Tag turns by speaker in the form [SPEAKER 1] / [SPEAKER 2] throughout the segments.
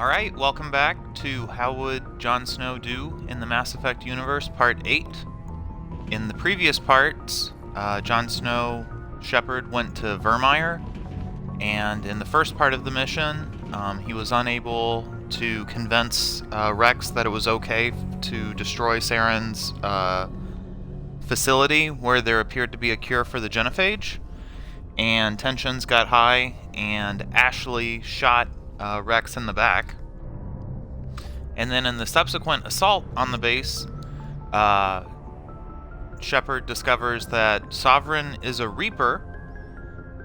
[SPEAKER 1] Alright, welcome back to How Would Jon Snow Do in the Mass Effect Universe, Part 8. In the previous parts, Jon Snow, Shepard went to Vermeer, and in the first part of the mission, he was unable to convince Rex that it was okay to destroy Saren's facility where there appeared to be a cure for the genophage, and tensions got high, and Ashley shot Rex in the back. And then in the subsequent assault on the base, Shepard discovers that Sovereign is a Reaper,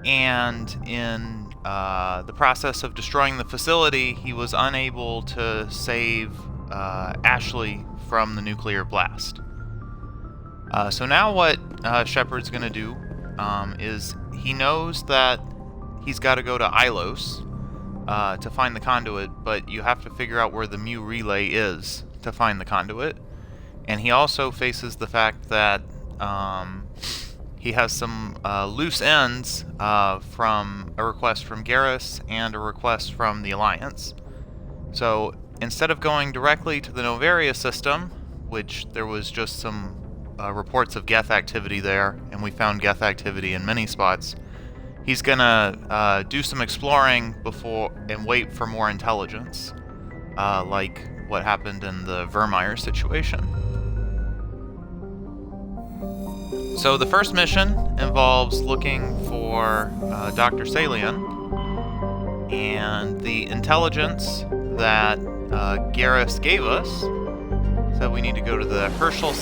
[SPEAKER 1] and in the process of destroying the facility, he was unable to save Ashley from the nuclear blast. So now what Shepard's going to do is he knows that he's got to go to Ilos to find the conduit, but you have to figure out where the Mu relay is to find the conduit. And he also faces the fact that he has some loose ends from a request from Garrus and a request from the Alliance. So instead of going directly to the Novaria system, which there was just some reports of Geth activity there, and we found Geth activity in many spots, he's gonna do some exploring before and wait for more intelligence, like what happened in the Vermeer situation. So the first mission involves looking for Dr. Saleon, and the intelligence that Garrus gave us said we need to go to the Herschel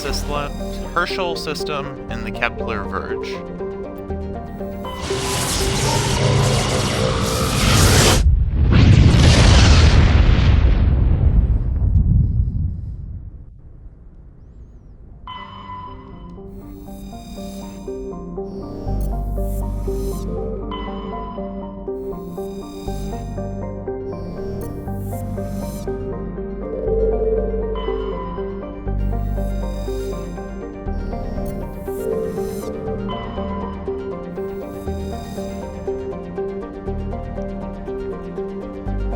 [SPEAKER 1] system in the Kepler Verge.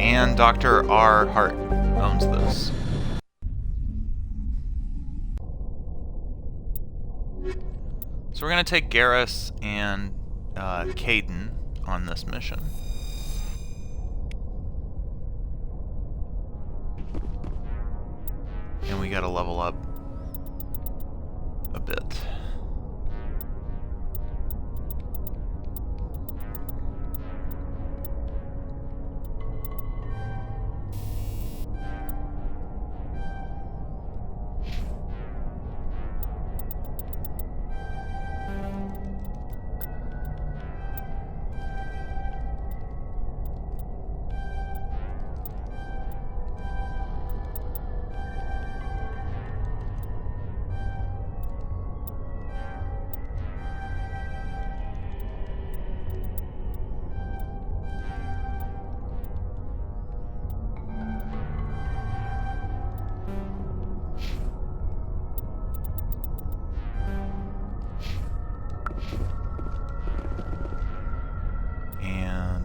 [SPEAKER 1] And Dr. R. Hart owns this. So we're going to take Garrus and Kaidan on this mission. And we got to level up a bit.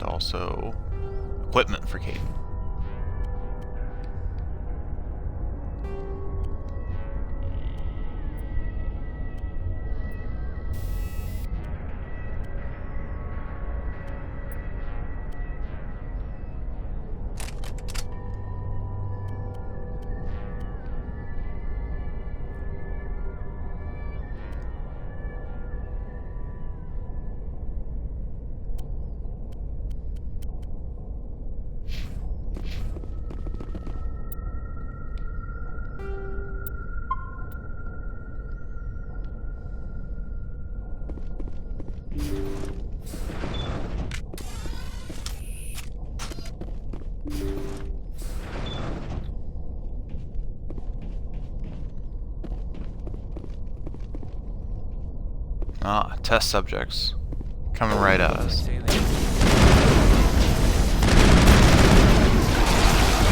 [SPEAKER 1] Also equipment for Kaidan. Ah, test subjects. Coming right at us.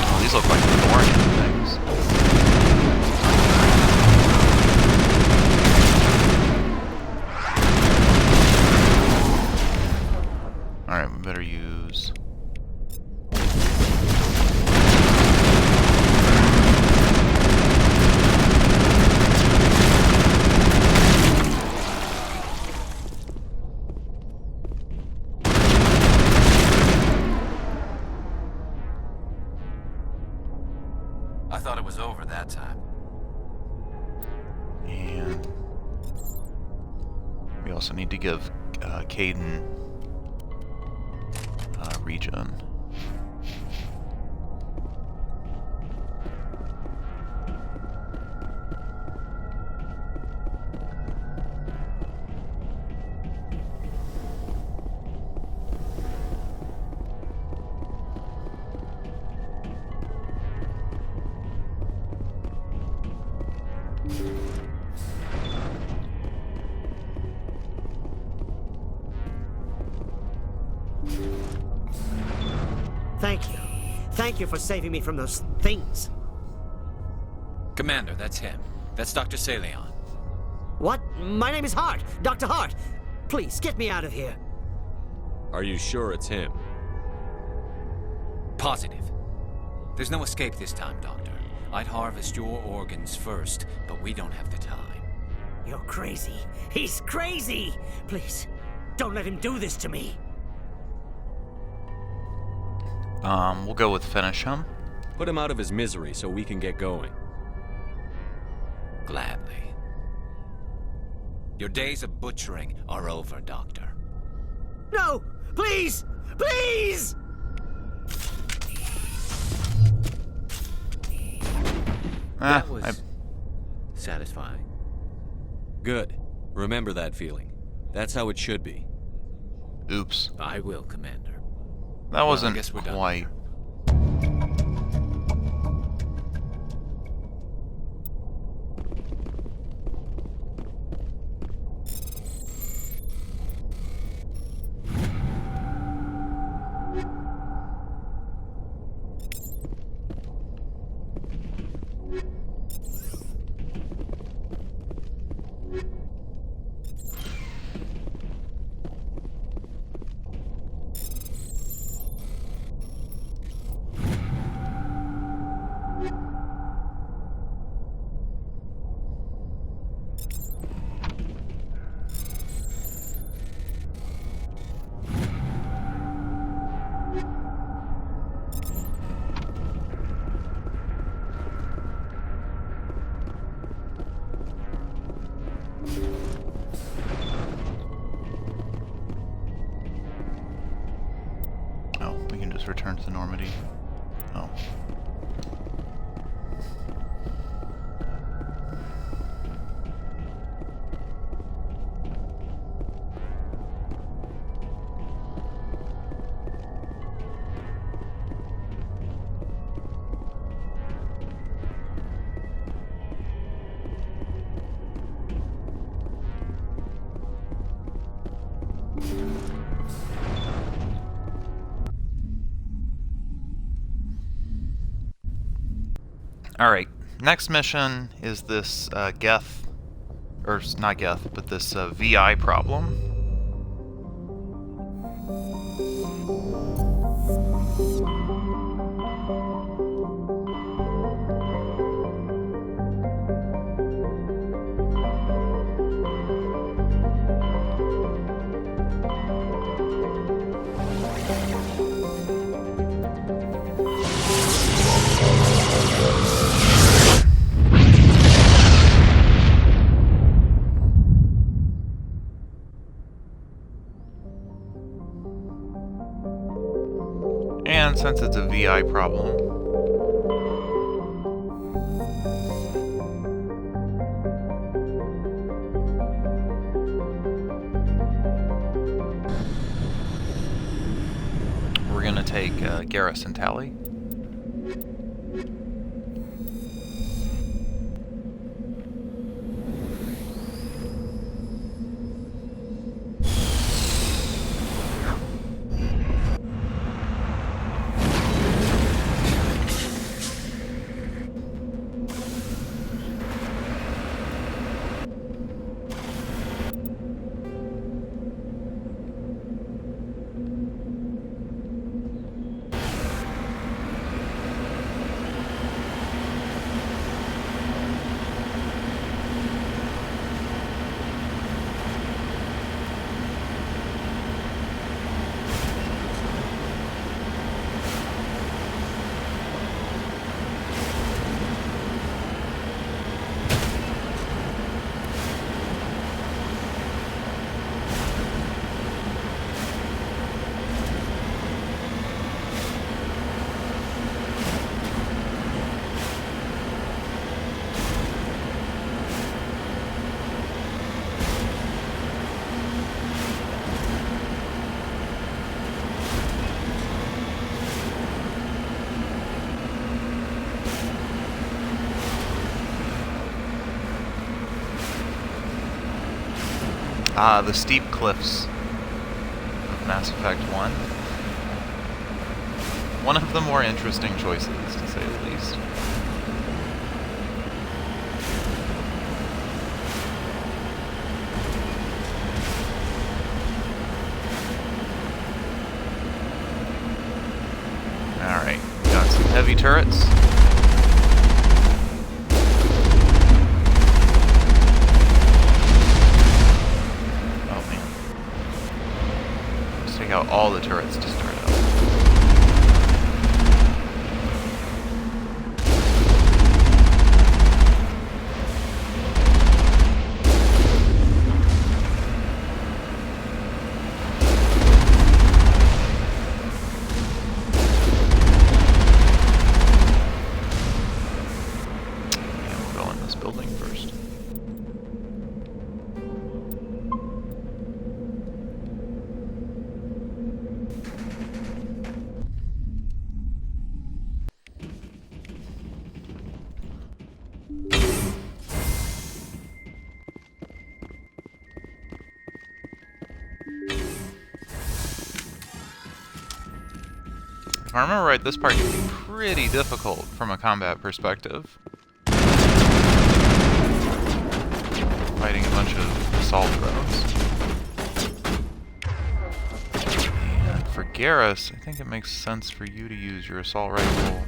[SPEAKER 1] Oh, these look like Thorian things. Alright, we better use also need to give Caden regen.
[SPEAKER 2] Thank you. Thank you for saving me from those things.
[SPEAKER 3] Commander, that's him. That's Dr. Saleon.
[SPEAKER 2] What? My name is Hart. Dr. Hart. Please, get me out of here.
[SPEAKER 4] Are you sure it's him?
[SPEAKER 3] Positive. There's no escape this time, Doctor. I'd harvest your organs first, but we don't have the time.
[SPEAKER 2] You're crazy. He's crazy! Please, don't let him do this to me.
[SPEAKER 1] We'll go with finish him.
[SPEAKER 4] Put him out of his misery so we can get going.
[SPEAKER 3] Gladly. Your days of butchering are over, Doctor.
[SPEAKER 2] No! Please! Please!
[SPEAKER 3] That was satisfying.
[SPEAKER 4] Good. Remember that feeling. That's how it should be.
[SPEAKER 1] Oops.
[SPEAKER 3] I will, Commander.
[SPEAKER 1] That wasn't
[SPEAKER 3] I guess we're done.
[SPEAKER 1] quite. Oh, we can just return to Normandy. Oh. Alright, next mission is this Geth, or not Geth, but this VI problem. And since it's a VI problem, we're going to take Garrison Tally. The steep cliffs of Mass Effect 1. One of the more interesting choices, to say the least. Alright, got some heavy turrets. Oh man. Let's take out all the turrets to start out. If I remember right, this part can be pretty difficult from a combat perspective. Fighting a bunch of assault drones. And for Garrus, I think it makes sense for you to use your assault rifle.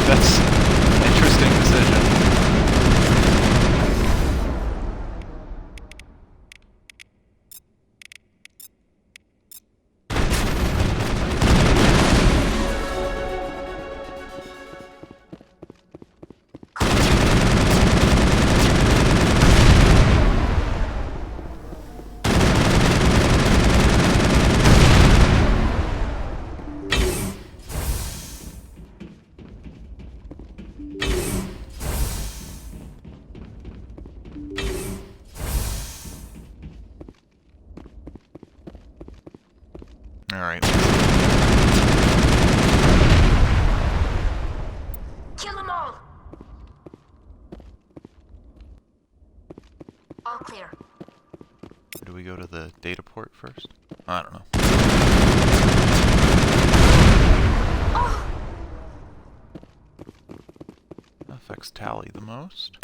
[SPEAKER 1] That's an interesting decision. Alright.
[SPEAKER 5] Kill them all! All clear.
[SPEAKER 1] Or do we go to the data port first? I don't know.
[SPEAKER 5] Oh!
[SPEAKER 1] Affects Tally the most.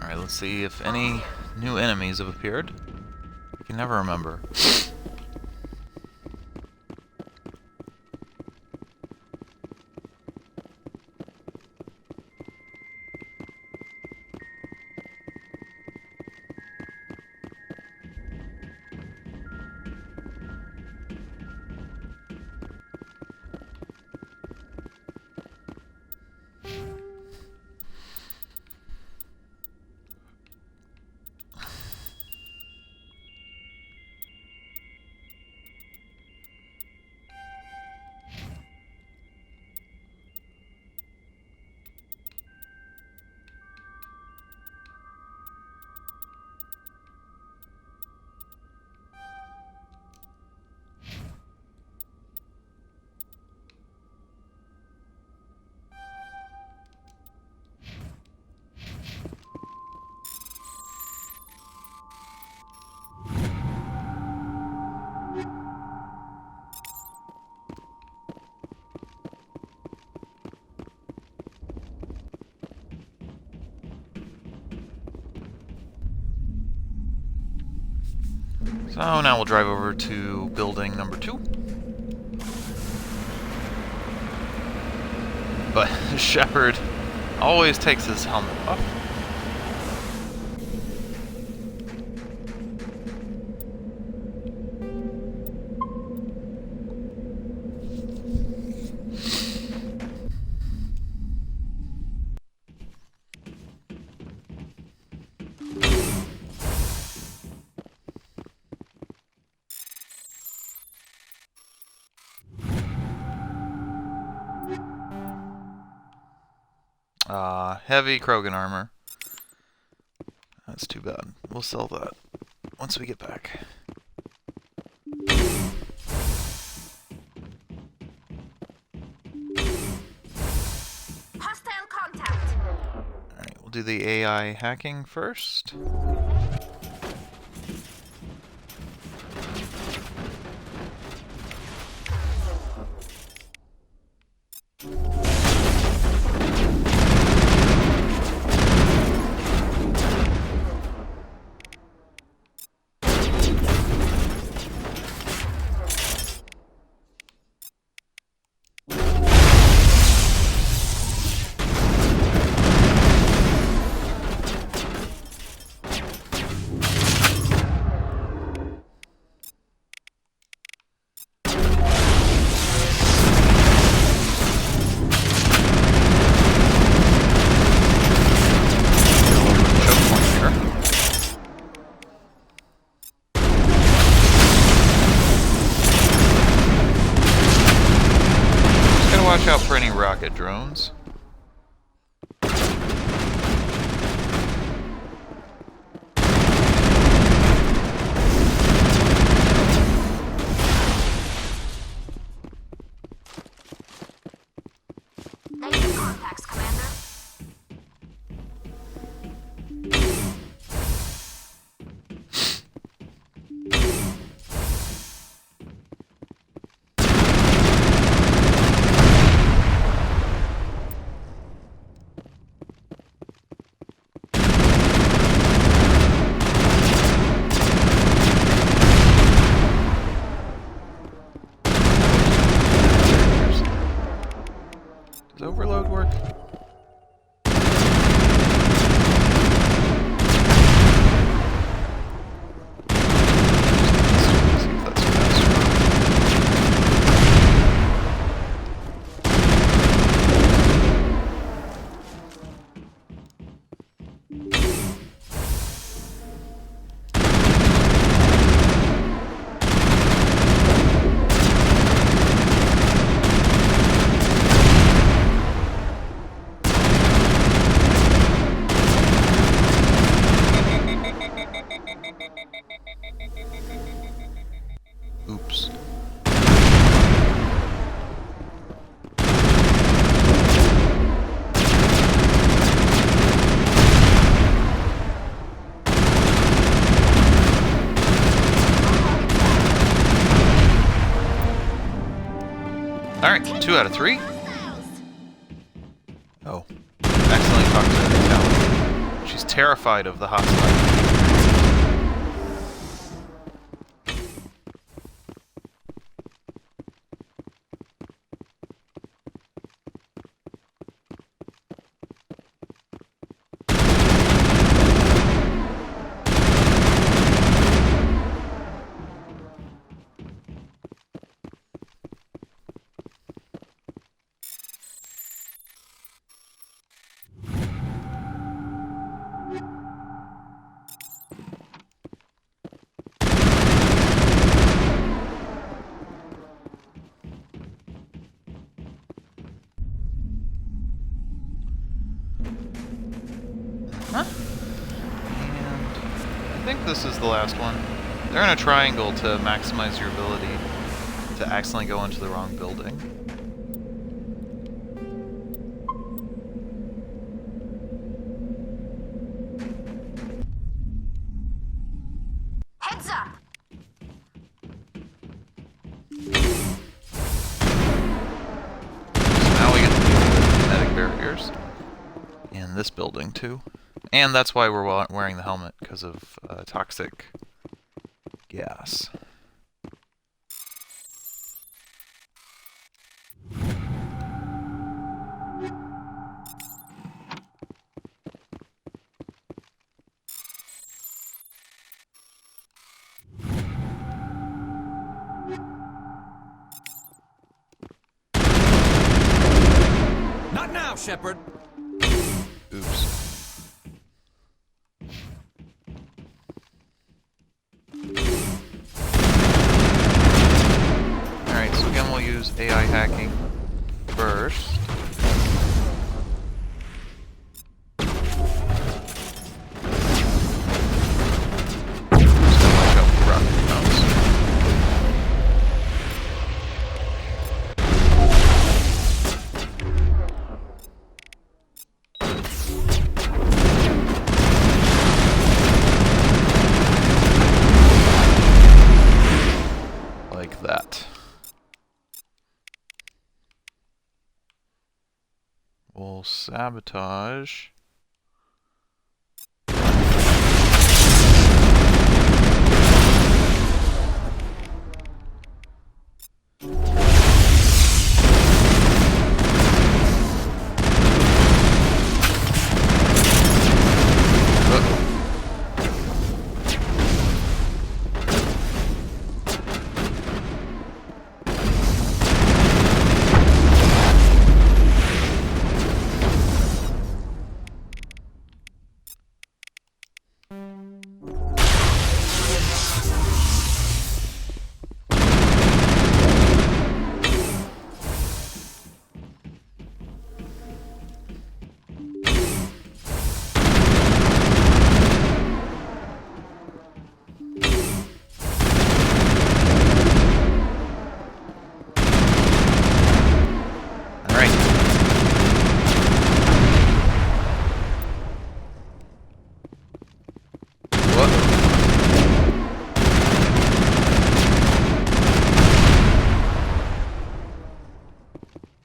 [SPEAKER 1] Alright, let's see if any new enemies have appeared. I can never remember. So now we'll drive over to building number 2. But Shepard always takes his helmet off. Heavy Krogan armor. That's too bad. We'll sell that once we get back.
[SPEAKER 5] Hostile contact.
[SPEAKER 1] Alright, we'll do the AI hacking first. Watch out for any rocket drones.
[SPEAKER 5] Negative contacts, Commander.
[SPEAKER 1] Does overload work? See if that's faster. Oops. Alright, 2 out of 3. Oh. Accidentally talked to Saleon. She's terrified of the hostile. Huh? And I think this is the last one. They're in a triangle to maximize your ability to accidentally go into the wrong building.
[SPEAKER 5] Heads up.
[SPEAKER 1] So now we get to deal with kinetic barriers in this building too. And that's why we're wearing the helmet, because of toxic gas.
[SPEAKER 3] Not now, Shepard!
[SPEAKER 1] Oops. Alright, so again we'll use AI hacking first. Just gonna watch out for rocket drones. Like that. We'll sabotage.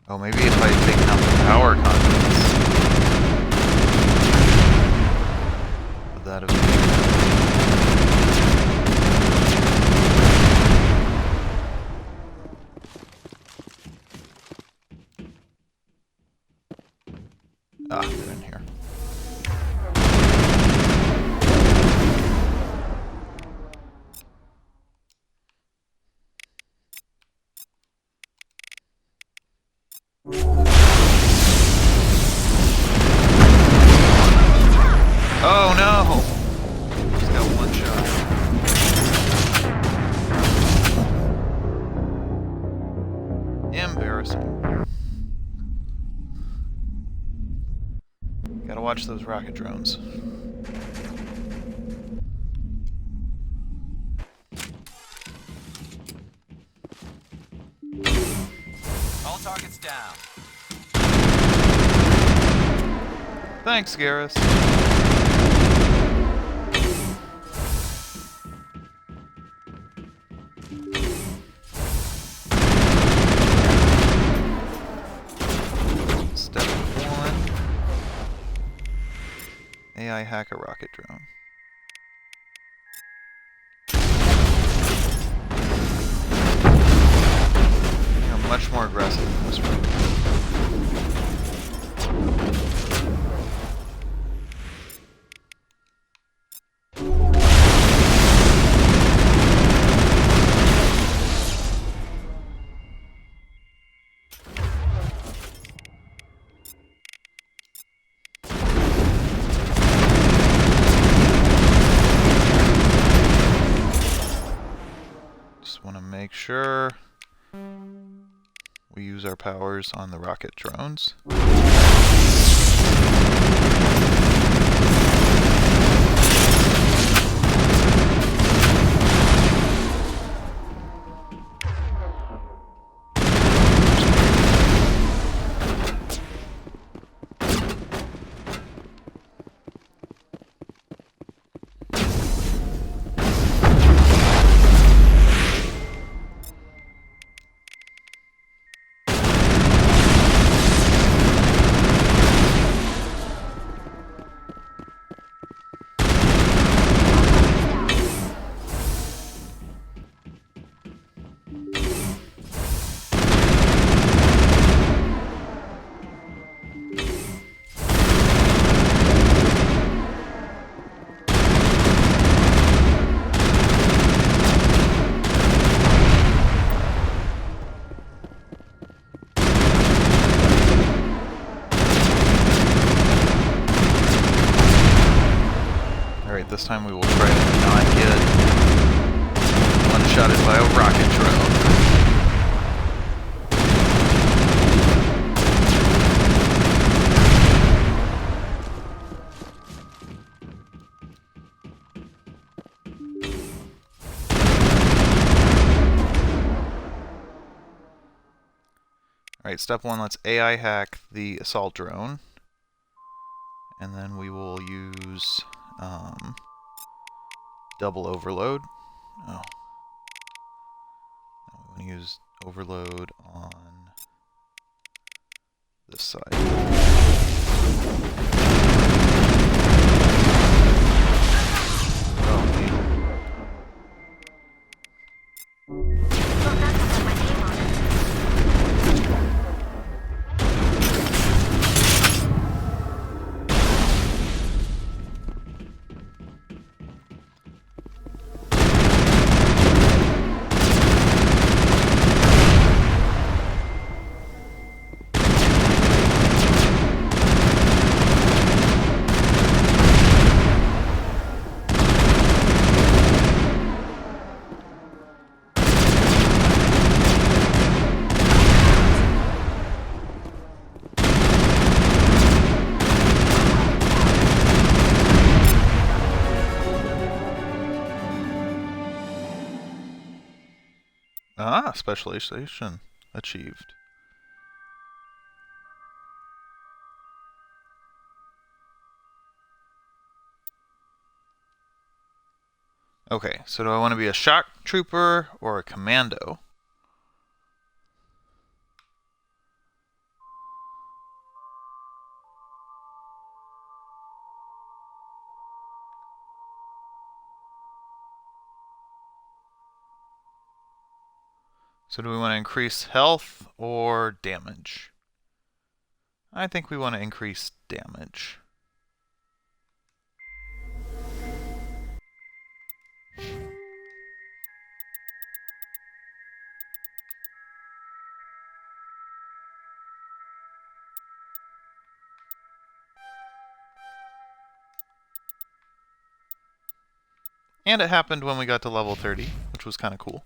[SPEAKER 1] Oh, maybe if I take out the power conduits. Would that have been... Ah, they're in here. Oh no! He's got one shot. Embarrassing. Gotta watch those rocket drones.
[SPEAKER 3] All targets down.
[SPEAKER 1] Thanks, Garrus. Step 1. AI hack a rocket drone. You're much more aggressive in this room. Just want to make sure we use our powers on the rocket drones. this time we will try to not get one-shotted by a rocket drone. Alright, step 1, let's AI hack the assault drone. And then we will use double overload. Oh. Now we want to use overload on this side. Oh, needle.
[SPEAKER 5] Well, that doesn't have my name on it.
[SPEAKER 1] Ah, specialization achieved. Okay, so do I want to be a shock trooper or a commando? So do we want to increase health or damage? I think we want to increase damage. And it happened when we got to level 30, which was kind of cool.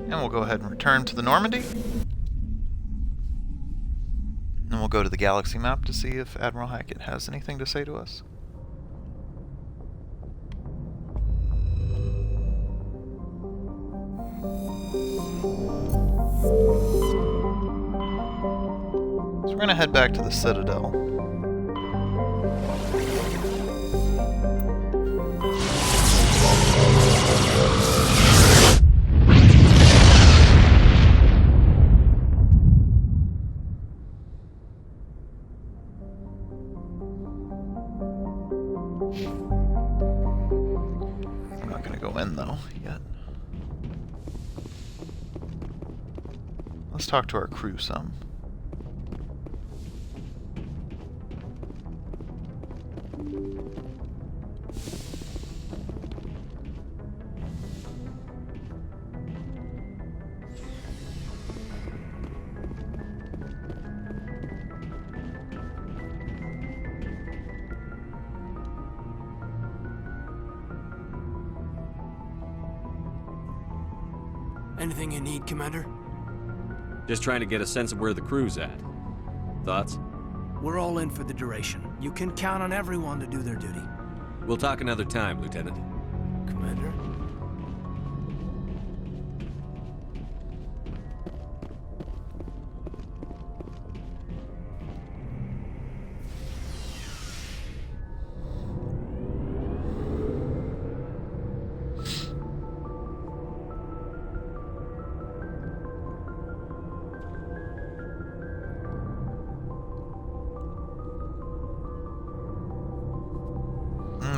[SPEAKER 1] And we'll go ahead and return to the Normandy. And we'll go to the galaxy map to see if Admiral Hackett has anything to say to us. So we're going to head back to the Citadel. I'm not going to go in though yet. Let's talk to our crew some.
[SPEAKER 6] Anything you need, Commander?
[SPEAKER 4] Just trying to get a sense of where the crew's at. Thoughts?
[SPEAKER 6] We're all in for the duration. You can count on everyone to do their duty.
[SPEAKER 4] We'll talk another time, Lieutenant.
[SPEAKER 6] Commander?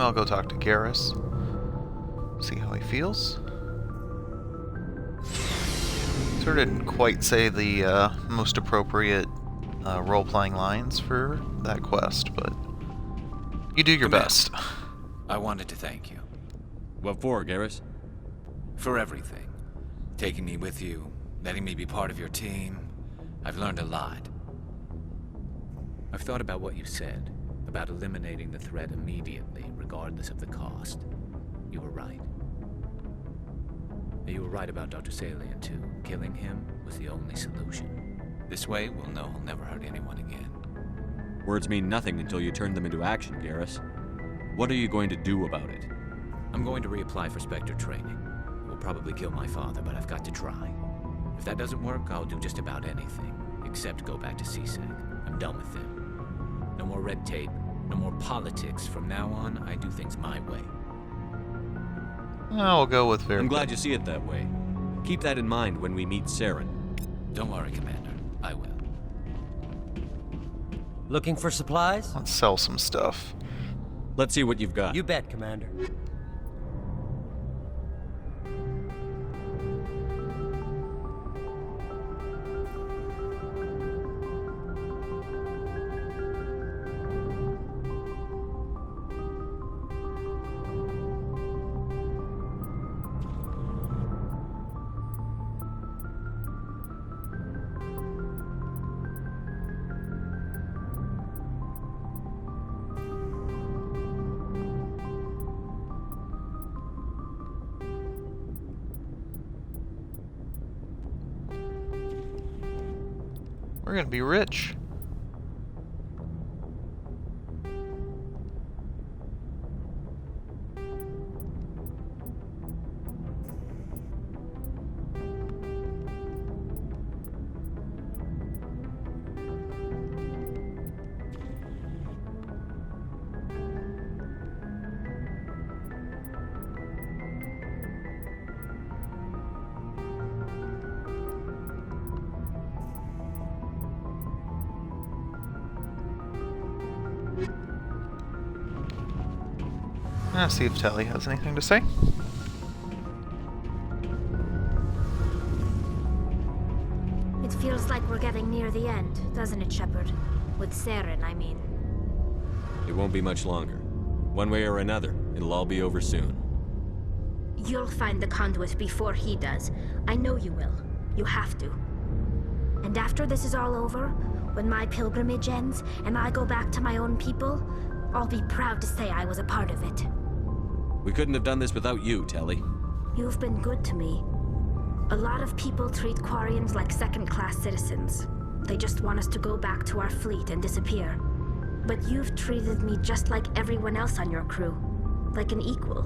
[SPEAKER 1] I'll go talk to Garrus. See how he feels. Sort of didn't quite say the most appropriate role-playing lines for that quest, but you do your best.
[SPEAKER 3] I wanted to thank you
[SPEAKER 4] What for, Garrus?
[SPEAKER 3] for everything. Taking me with you, letting me be part of your team. I've learned a lot. I've thought about what you said, about eliminating the threat immediately, regardless of the cost. You were right. You were right about Dr. Saleon, too. Killing him was the only solution. This way, we'll know he'll never hurt anyone again.
[SPEAKER 4] Words mean nothing until you turn them into action, Garrus. What are you going to do about it?
[SPEAKER 3] I'm going to reapply for Spectre training. It will probably kill my father, but I've got to try. If that doesn't work, I'll do just about anything, except go back to CSEC. I'm done with them. No more red tape, no more politics. From now on, I do things my way.
[SPEAKER 1] I'll go with very.
[SPEAKER 4] I'm glad you see it that way. Keep that in mind when we meet Saren.
[SPEAKER 3] Don't worry, Commander. I will.
[SPEAKER 2] Looking for supplies?
[SPEAKER 1] Let's sell some stuff.
[SPEAKER 4] Let's see what you've got.
[SPEAKER 2] You bet, Commander.
[SPEAKER 1] We're gonna be rich. Let's see if Tally has anything to say.
[SPEAKER 5] It feels like we're getting near the end, doesn't it, Shepard? With Saren, I mean.
[SPEAKER 4] It won't be much longer. One way or another, it'll all be over soon.
[SPEAKER 5] You'll find the conduit before he does. I know you will. You have to. And after this is all over, when my pilgrimage ends and I go back to my own people, I'll be proud to say I was a part of it.
[SPEAKER 4] We couldn't have done this without you, Telly.
[SPEAKER 5] You've been good to me. A lot of people treat Quarians like second-class citizens. They just want us to go back to our fleet and disappear. But you've treated me just like everyone else on your crew. Like an equal.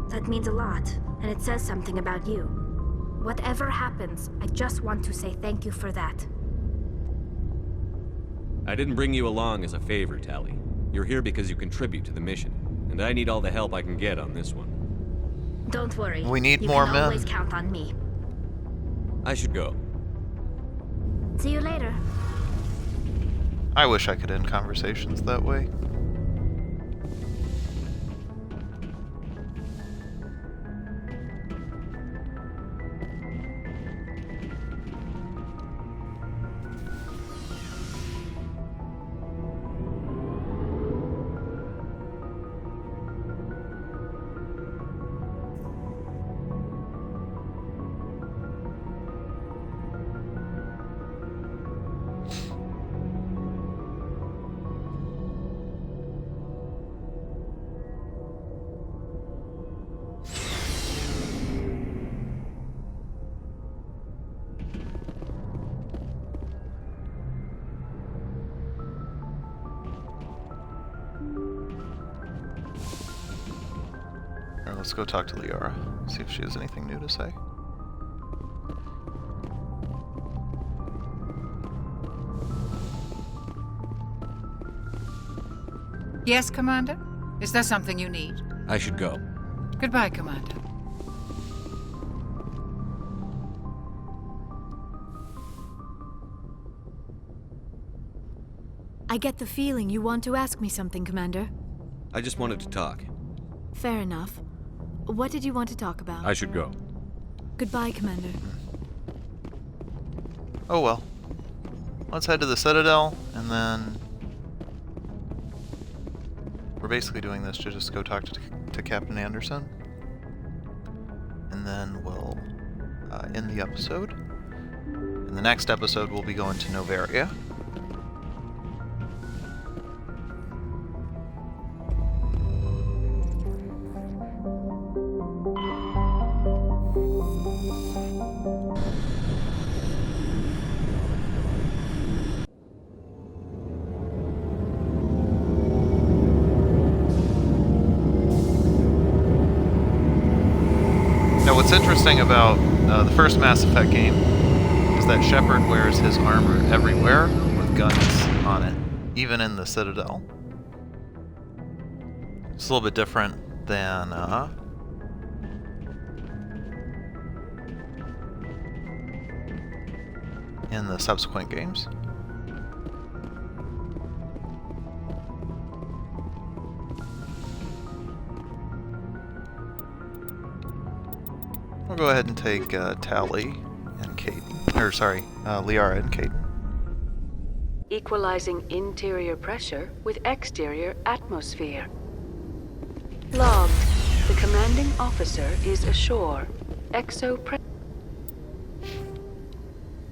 [SPEAKER 5] That means a lot, and it says something about you. Whatever happens, I just want to say thank you for that.
[SPEAKER 4] I didn't bring you along as a favor, Tally. You're here because you contribute to the mission, and I need all the help I can get on this one.
[SPEAKER 5] Don't worry.
[SPEAKER 1] We need
[SPEAKER 5] you
[SPEAKER 1] more
[SPEAKER 5] can
[SPEAKER 1] men.
[SPEAKER 5] always count on me.
[SPEAKER 4] I should go.
[SPEAKER 5] See you later.
[SPEAKER 1] I wish I could end conversations that way. Let's go talk to Liara, see if she has anything new to say.
[SPEAKER 7] Yes, Commander? Is there something you need?
[SPEAKER 4] I should go.
[SPEAKER 7] Goodbye, Commander.
[SPEAKER 8] I get the feeling you want to ask me something, Commander.
[SPEAKER 4] I just wanted to talk.
[SPEAKER 8] Fair enough. What did you want to talk about?
[SPEAKER 4] I should go.
[SPEAKER 8] Goodbye, Commander.
[SPEAKER 1] Oh well. Let's head to the Citadel, and then we're basically doing this to just go talk to Captain Anderson. And then we'll end the episode. In the next episode, we'll be going to Novaria. Now, what's interesting about the first Mass Effect game is that Shepard wears his armor everywhere with guns on it, even in the Citadel. It's a little bit different than in the subsequent games. We'll go ahead and take Tali and Caden. Or, sorry, Liara and Caden.
[SPEAKER 9] Equalizing interior pressure with exterior atmosphere. Logged. The commanding officer is ashore.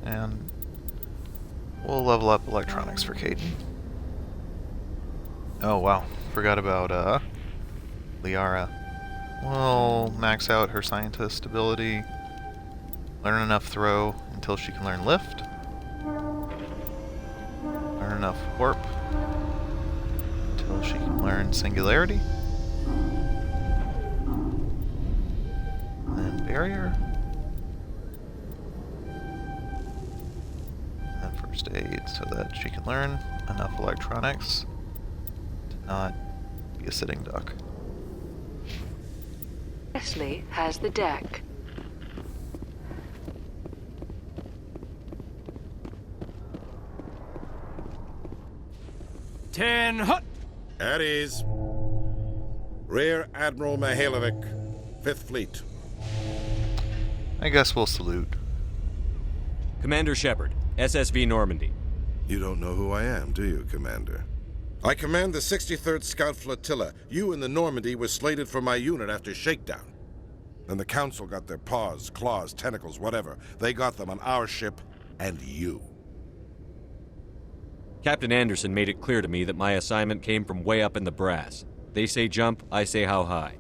[SPEAKER 1] And we'll level up electronics for Caden. Oh, wow. Forgot about Liara. We'll max out her scientist ability, learn enough throw until she can learn lift, learn enough warp until she can learn singularity, and then barrier, and then first aid so that she can learn enough electronics to not be a sitting duck.
[SPEAKER 9] Wesley has the deck.
[SPEAKER 6] Ten hut!
[SPEAKER 10] At ease. Rear Admiral Mihailovic, 5th Fleet.
[SPEAKER 1] I guess we'll salute.
[SPEAKER 4] Commander Shepard, SSV Normandy.
[SPEAKER 10] You don't know who I am, do you, Commander? I command the 63rd Scout Flotilla. You and the Normandy were slated for my unit after shakedown. Then the Council got their paws, claws, tentacles, whatever. They got them on our ship and you.
[SPEAKER 4] Captain Anderson made it clear to me that my assignment came from way up in the brass. They say jump, I say how high.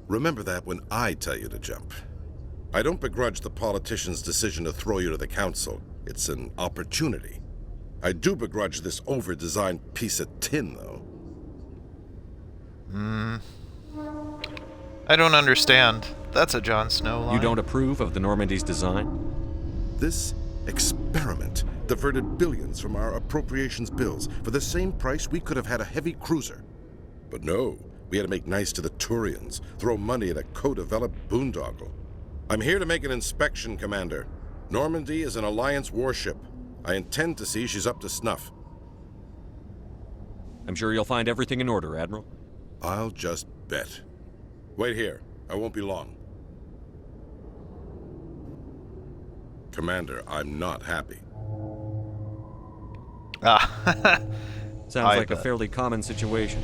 [SPEAKER 10] Remember that when I tell you to jump. I don't begrudge the politician's decision to throw you to the Council. It's an opportunity. I do begrudge this over-designed piece of tin, though.
[SPEAKER 1] I don't understand. That's a Jon Snow line.
[SPEAKER 4] You don't approve of the Normandy's design?
[SPEAKER 10] This experiment diverted billions from our appropriations bills. For the same price, we could have had a heavy cruiser. But no, we had to make nice to the Turians, throw money at a co-developed boondoggle. I'm here to make an inspection, Commander. Normandy is an Alliance warship. I intend to see she's up to snuff.
[SPEAKER 4] I'm sure you'll find everything in order, Admiral.
[SPEAKER 10] I'll just bet. Wait here. I won't be long. Commander, I'm not happy.
[SPEAKER 4] Sounds like a fairly common situation.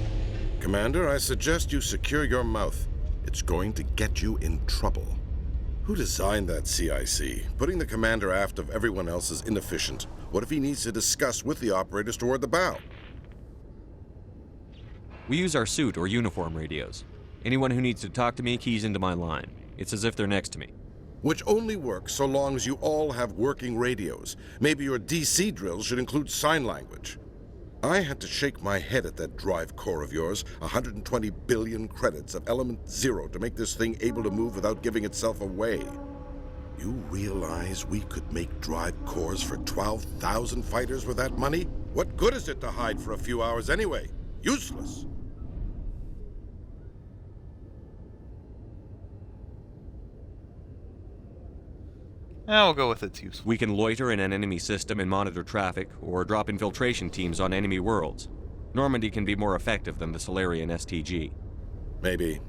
[SPEAKER 10] Commander, I suggest you secure your mouth. It's going to get you in trouble. Who designed that CIC? Putting the commander aft of everyone else is inefficient. What if he needs to discuss with the operators toward the bow?
[SPEAKER 4] We use our suit or uniform radios. Anyone who needs to talk to me keys into my line. It's as if they're next to me.
[SPEAKER 10] Which only works so long as you all have working radios. Maybe your DC drills should include sign language. I had to shake my head at that drive core of yours. 120 billion credits of element 0 to make this thing able to move without giving itself away. You realize we could make drive cores for 12,000 fighters with that money? What good is it to hide for a few hours anyway? Useless.
[SPEAKER 1] Yeah, we'll go with it's useful.
[SPEAKER 4] We can loiter in an enemy system and monitor traffic, or drop infiltration teams on enemy worlds. Normandy can be more effective than the Saleon STG.
[SPEAKER 10] Maybe.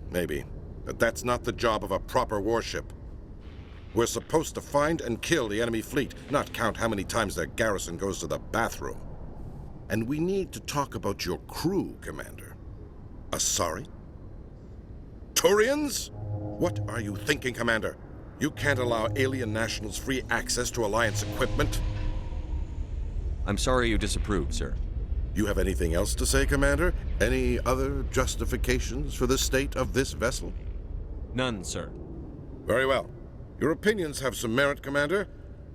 [SPEAKER 10] But that's not the job of a proper warship. We're supposed to find and kill the enemy fleet, not count how many times their garrison goes to the bathroom. And we need to talk about your crew, Commander. Asari? Turians? What are you thinking, Commander? You can't allow alien nationals free access to Alliance equipment.
[SPEAKER 4] I'm sorry you disapprove, sir.
[SPEAKER 10] You have anything else to say, Commander? Any other justifications for the state of this vessel?
[SPEAKER 4] None, sir.
[SPEAKER 10] Very well. Your opinions have some merit, Commander.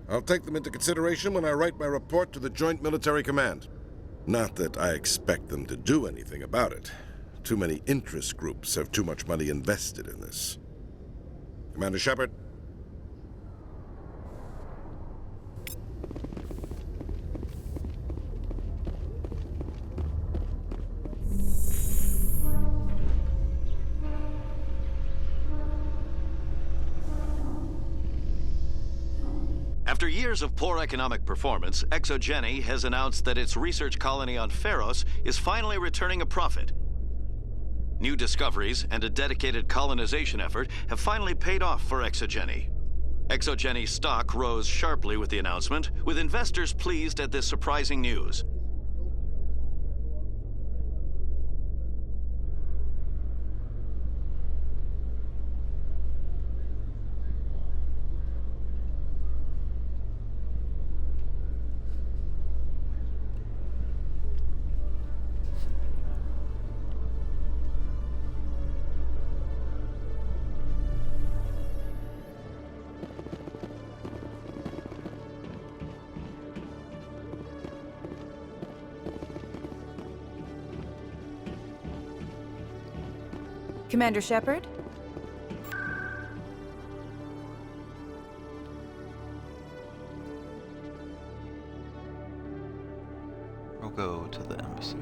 [SPEAKER 10] I'll take them into consideration when I write my report to the Joint Military Command. Not that I expect them to do anything about it. Too many interest groups have too much money invested in this. Commander Shepard.
[SPEAKER 11] After years of poor economic performance, Exogeny has announced that its research colony on Pharos is finally returning a profit. New discoveries and a dedicated colonization effort have finally paid off for Exogeny. Exogeny's stock rose sharply with the announcement, with investors pleased at this surprising news.
[SPEAKER 12] Commander Shepard?
[SPEAKER 1] We'll go to the embassy.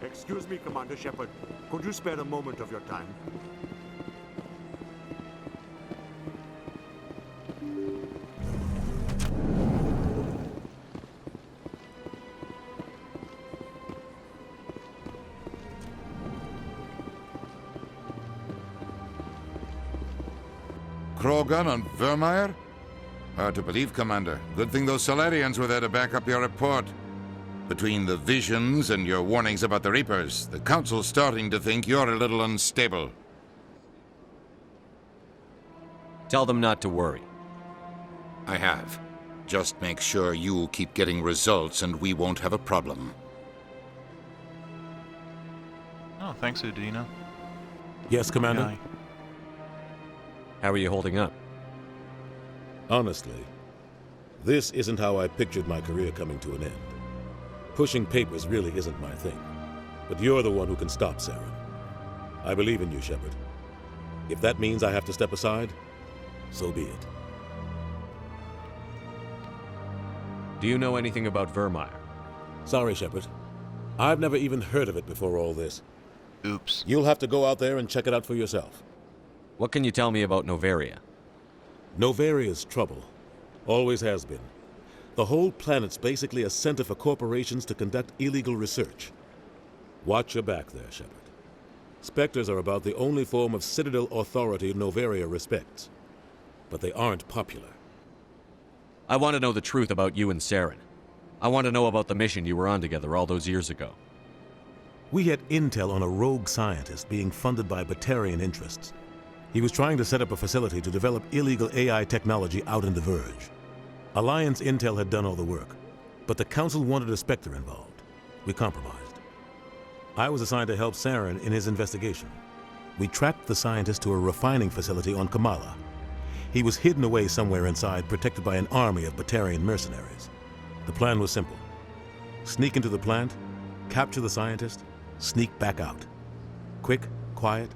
[SPEAKER 13] Excuse me, Commander Shepard. Could you spare a moment of your time?
[SPEAKER 14] Krogan on Vermeer? Hard to believe, Commander. Good thing those Salarians were there to back up your report. Between the visions and your warnings about the Reapers, the Council's starting to think you're a little unstable.
[SPEAKER 4] Tell them not to worry.
[SPEAKER 14] I have. Just make sure you keep getting results and we won't have a problem.
[SPEAKER 1] Oh, thanks, Udina.
[SPEAKER 15] Yes, Commander?
[SPEAKER 1] Guy.
[SPEAKER 4] How are you holding up?
[SPEAKER 15] Honestly, this isn't how I pictured my career coming to an end. Pushing papers really isn't my thing. But you're the one who can stop Saren. I believe in you, Shepard. If that means I have to step aside, so be it.
[SPEAKER 4] Do you know anything about Vermeer?
[SPEAKER 15] Sorry, Shepard. I've never even heard of it before all this.
[SPEAKER 1] Oops.
[SPEAKER 15] You'll have to go out there and check it out for yourself.
[SPEAKER 4] What can you tell me about Noveria?
[SPEAKER 15] Novaria's trouble. Always has been. The whole planet's basically a center for corporations to conduct illegal research. Watch your back there, Shepard. Spectres are about the only form of Citadel authority Noveria respects. But they aren't popular.
[SPEAKER 4] I want to know the truth about you and Saren. I want to know about the mission you were on together all those years ago.
[SPEAKER 15] We had intel on a rogue scientist being funded by Batarian interests. He was trying to set up a facility to develop illegal AI technology out in the Verge. Alliance intel had done all the work, but the Council wanted a Spectre involved. We compromised. I was assigned to help Saren in his investigation. We tracked the scientist to a refining facility on Kamala. He was hidden away somewhere inside, protected by an army of Batarian mercenaries. The plan was simple. Sneak into the plant, capture the scientist, sneak back out. Quick, quiet,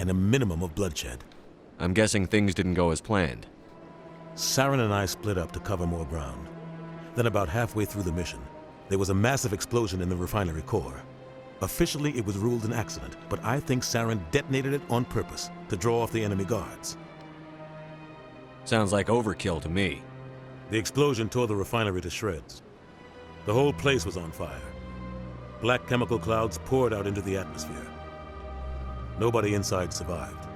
[SPEAKER 15] and a minimum of bloodshed.
[SPEAKER 4] I'm guessing things didn't go as planned.
[SPEAKER 15] Saren and I split up to cover more ground. Then about halfway through the mission, there was a massive explosion in the refinery core. Officially, it was ruled an accident, but I think Saren detonated it on purpose to draw off the enemy guards.
[SPEAKER 4] Sounds like overkill to me.
[SPEAKER 15] The explosion tore the refinery to shreds. The whole place was on fire. Black chemical clouds poured out into the atmosphere. Nobody inside survived.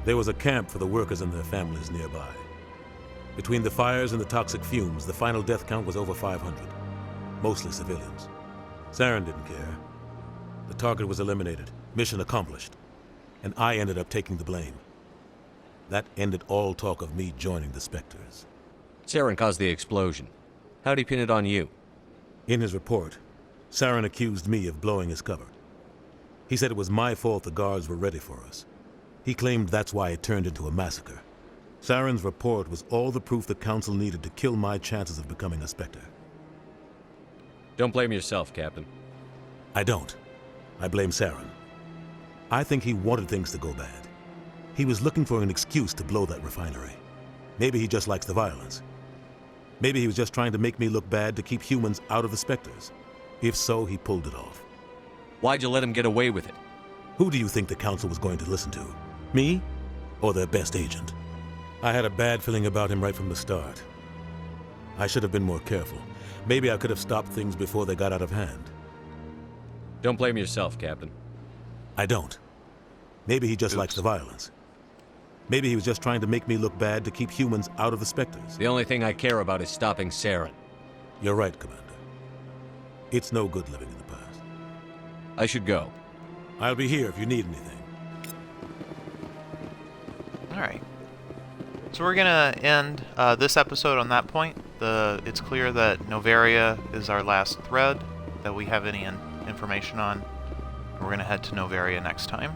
[SPEAKER 15] There was a camp for the workers and their families nearby. Between the fires and the toxic fumes, the final death count was over 500. Mostly civilians. Saren didn't care. The target was eliminated, mission accomplished, and I ended up taking the blame. That ended all talk of me joining the Spectres.
[SPEAKER 4] Saren caused the explosion. How'd he pin it on you?
[SPEAKER 15] In his report, Saren accused me of blowing his cover. He said it was my fault the guards were ready for us. He claimed that's why it turned into a massacre. Saren's report was all the proof the Council needed to kill my chances of becoming a Spectre.
[SPEAKER 4] Don't blame yourself, Captain.
[SPEAKER 15] I don't. I blame Saren. I think he wanted things to go bad. He was looking for an excuse to blow that refinery. Maybe he just likes the violence. Maybe he was just trying to make me look bad to keep humans out of the Spectres. If so, he pulled it off.
[SPEAKER 4] Why'd you let him get away with it?
[SPEAKER 15] Who do you think the Council was going to listen to? Me? Or their best agent? I had a bad feeling about him right from the start. I should have been more careful. Maybe I could have stopped things before they got out of hand.
[SPEAKER 4] Don't blame yourself, Captain.
[SPEAKER 15] I don't. Maybe he just likes the violence. Maybe he was just trying to make me look bad to keep humans out of the Spectres.
[SPEAKER 4] The only thing I care about is stopping Saren.
[SPEAKER 15] You're right, Commander. It's no good living in the past.
[SPEAKER 4] I should go.
[SPEAKER 15] I'll be here if you need anything.
[SPEAKER 1] Alright. So we're gonna end this episode on that point. It's clear that Noveria is our last thread that we have any information on. We're gonna head to Noveria next time.